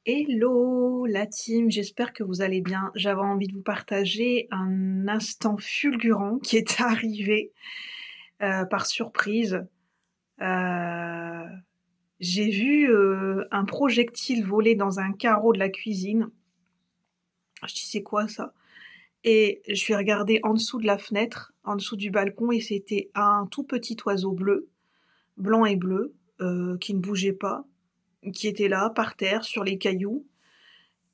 Hello la team, j'espère que vous allez bien. J'avais envie de vous partager un instant fulgurant qui est arrivé par surprise. Euh, j'ai vu un projectile voler dans un carreau de la cuisine. Je dis c'est quoi ça? Et je suis regardée en dessous de la fenêtre, en dessous du balcon, et c'était un tout petit oiseau bleu, blanc et bleu, qui ne bougeait pas, qui était là par terre sur les cailloux.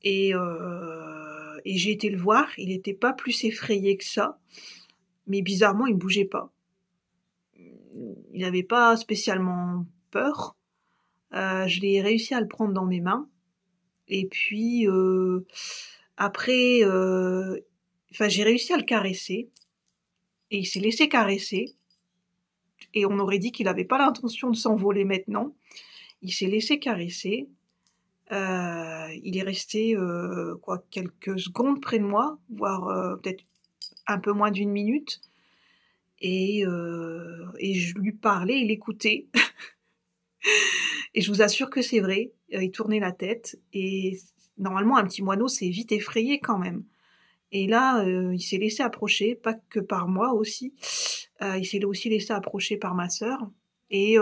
Et j'ai été le voir, il n'était pas plus effrayé que ça, mais bizarrement, il ne bougeait pas. Il n'avait pas spécialement peur. Je l'ai réussi à le prendre dans mes mains. Et puis, après, enfin, j'ai réussi à le caresser. Et il s'est laissé caresser. Et on aurait dit qu'il n'avait pas l'intention de s'envoler maintenant. Il s'est laissé caresser. Il est resté quelques secondes près de moi, voire peut-être un peu moins d'une minute. Et je lui parlais, il écoutait. Et je vous assure que c'est vrai, il tournait la tête. Et normalement, un petit moineau, c'est vite effrayé quand même. Et là, il s'est laissé approcher, pas que par moi aussi. Il s'est aussi laissé approcher par ma sœur. Et,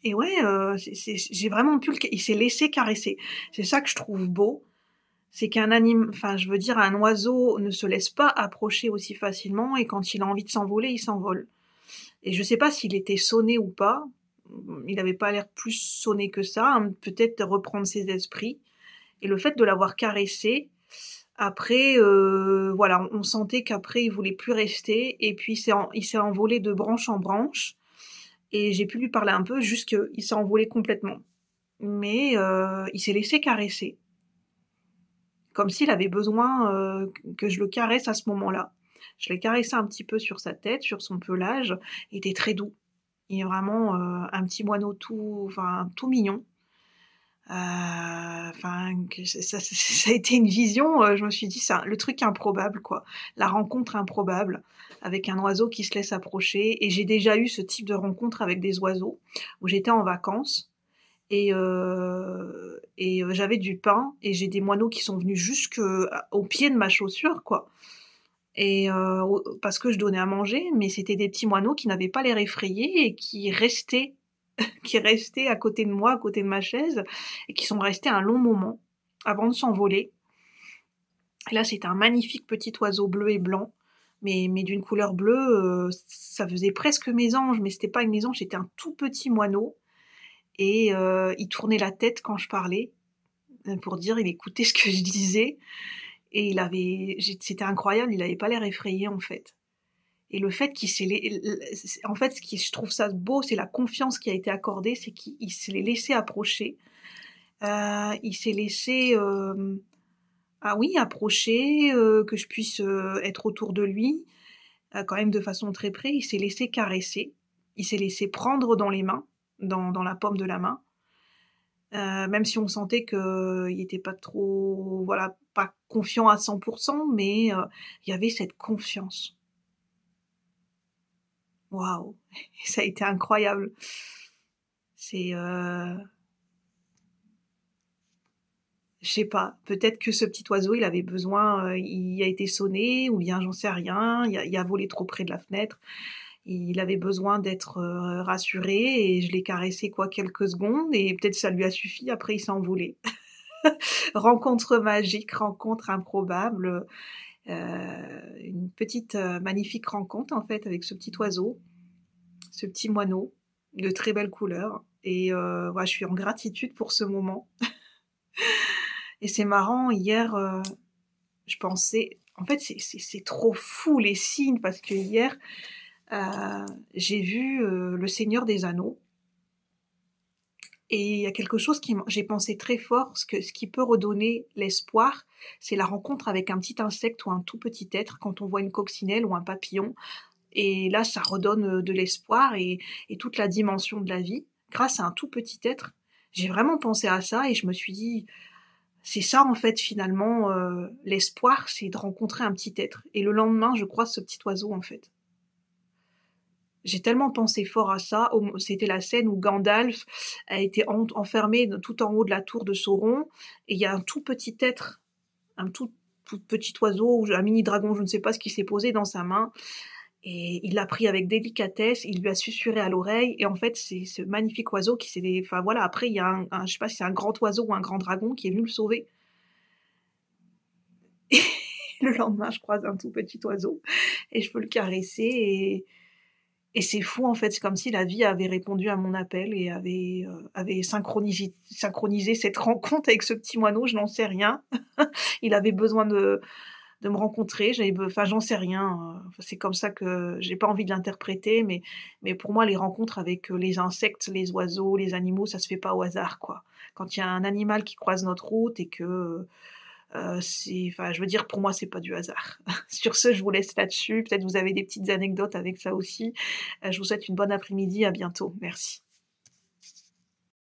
et ouais, j'ai vraiment pu il s'est laissé caresser. C'est ça que je trouve beau. C'est enfin, je veux dire, un oiseau ne se laisse pas approcher aussi facilement, et quand il a envie de s'envoler, il s'envole. Et je sais pas s'il était sonné ou pas. Il avait pas l'air plus sonné que ça, hein, peut-être reprendre ses esprits. Et le fait de l'avoir caressé, après, voilà, on sentait qu'après il voulait plus rester, et puis il s'est envolé de branche en branche, et j'ai pu lui parler un peu, juste qu'il s'est envolé complètement. Mais il s'est laissé caresser, comme s'il avait besoin que je le caresse à ce moment-là. Je l'ai caressé un petit peu sur sa tête, sur son pelage. Il était très doux. Il est vraiment un petit moineau tout mignon. Enfin, ça a été une vision. Je me suis dit, c'est le truc improbable, quoi. La rencontre improbable avec un oiseau qui se laisse approcher. Et j'ai déjà eu ce type de rencontre avec des oiseaux où j'étais en vacances. J'avais du pain, et j'ai des moineaux qui sont venus jusqu'au pied de ma chaussure, quoi. Parce que je donnais à manger, mais c'était des petits moineaux qui n'avaient pas l'air effrayés et qui restaient à côté de moi, à côté de ma chaise, et qui sont restés un long moment avant de s'envoler. Et là, c'était un magnifique petit oiseau bleu et blanc, mais d'une couleur bleue, ça faisait presque mésange, mais c'était pas une mésange, c'était un tout petit moineau. Et il tournait la tête quand je parlais, pour dire, il écoutait ce que je disais. Et c'était incroyable, il avait pas l'air effrayé en fait. Et le fait qu'il en fait, je trouve ça beau, c'est la confiance qui a été accordée, c'est qu'il se l'est laissé approcher. Il s'est laissé, ah oui, approcher, que je puisse être autour de lui, quand même de façon très près. Il s'est laissé caresser, il s'est laissé prendre dans les mains, dans la paume de la main. Même si on sentait qu'il était pas trop, voilà, pas confiant à 100%, mais il y avait cette confiance. Waouh! Ça a été incroyable. C'est, je sais pas, peut-être que ce petit oiseau, il avait besoin, il a été sonné, ou bien j'en sais rien, il a volé trop près de la fenêtre. Il avait besoin d'être rassuré, et je l'ai caressé quelques secondes, et peut-être ça lui a suffi, après il s'est envolé. Rencontre magique, rencontre improbable, une petite magnifique rencontre en fait avec ce petit oiseau, ce petit moineau de très belle couleur. Et voilà, je suis en gratitude pour ce moment. Et c'est marrant, hier, je pensais, en fait c'est trop fou les signes, parce que hier j'ai vu Le Seigneur des Anneaux. Et il y a quelque chose j'ai pensé très fort, ce qui peut redonner l'espoir, c'est la rencontre avec un petit insecte ou un tout petit être, quand on voit une coccinelle ou un papillon. Et là, ça redonne de l'espoir, et toute la dimension de la vie, grâce à un tout petit être. J'ai vraiment pensé à ça, et je me suis dit, c'est ça en fait finalement, l'espoir, c'est de rencontrer un petit être. Et le lendemain, je croise ce petit oiseau en fait. j'ai tellement pensé fort à ça. C'était la scène où Gandalf a été enfermé tout en haut de la tour de Sauron, et il y a un tout petit être, un tout petit oiseau, ou un mini dragon, je ne sais pas ce qui s'est posé dans sa main, et il l'a pris avec délicatesse, il lui a susurré à l'oreille, et en fait, c'est ce magnifique oiseau qui s'est... Enfin voilà, après, il y a je sais pas si c'est un grand oiseau ou un grand dragon qui est venu le sauver. Et le lendemain, je croise un tout petit oiseau, et je peux le caresser, et c'est fou, en fait, c'est comme si la vie avait répondu à mon appel et avait synchronisé cette rencontre avec ce petit moineau, je n'en sais rien. Il avait besoin de me rencontrer, enfin j'en sais rien, c'est comme ça que j'ai pas envie de l'interpréter, mais pour moi les rencontres avec les insectes, les oiseaux, les animaux, ça se fait pas au hasard, quoi. Quand il y a un animal qui croise notre route et que enfin je veux dire, pour moi c'est pas du hasard. Sur ce, je vous laisse là-dessus, peut-être vous avez des petites anecdotes avec ça aussi. Je vous souhaite une bonne après-midi, à bientôt, merci.